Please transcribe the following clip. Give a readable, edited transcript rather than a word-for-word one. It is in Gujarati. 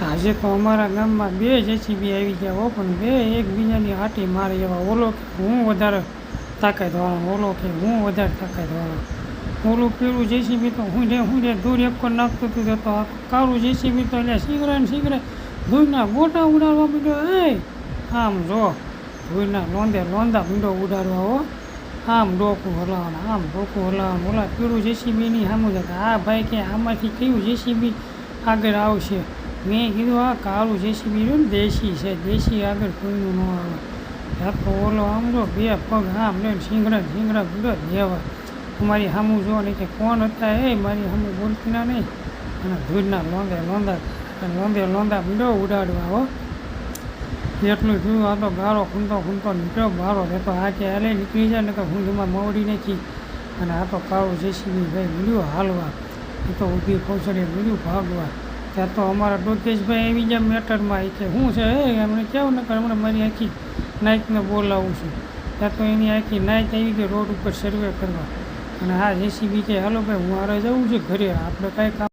આજે તો અમારા ગામમાં બે જેસીબી આવી ગયા હો, પણ બે એકબીજાની હાટી મારે એવા. ઓલો કે હું વધારે તાકાતવાળો, ઓલો કે હું વધારે તાકાતવાળો. ઓલું પીળું જેસીબી તો હું દૂર એક નાખતું હતું, તો કાળું જેસીબી તો એટલે શીંગરે ધૂળના ગોટા ઉડાડવા માંડ્યો. આમ જો ધૂળના લોંદા મીંડો ઉડાડવા હો. આમ ડોકું હલાવવાનું ઓલા પીળું જેસીબીની સામું જતા. આ ભાઈ કે આમાંથી કયું જેસીબી આગળ આવશે? મેં કીધું આ કાળું જેસીબી રહ્યું ને દેશી છે, દેશી આગળ કોઈનું ન આવે. ત્યાં તો ઓલો આમ જો બે પગ આમ લઈને શીંગડા બધો લેવા. અમારી સામું જો ને કે કોણ હતા મારી સામું બોલતી ના નહીં. અને ધૂળના લોંદા બીડો ઉડાડવા હો. એટલું થયું. આ તો ગાળો ખૂંતો નીકળ્યો બારો રહેતો. આ કે હાલે નીકળી જાય ને કે હું એમાં મવડી નાખી. અને આ તો કાળું જેસીબી ભાઈ મળ્યું હાલવા. એ તો ઊભી પહોંચડી મળ્યું ભાગવા. ત્યાં તો અમારા ડોકેશભાઈ આવી ગયા મેટરમાં. એ કે શું છે એમણે કેવું નકર હમણાં મારી આખી નાઇટને બોલાવું છું. ત્યાં તો એની આખી નાઇટ આવી ગઈ રોડ ઉપર સર્વે કરવા. અને હા જેસીબી કે હાલો ભાઈ હું હારે જવું છે ઘરે, આપણે કાંઈ કામ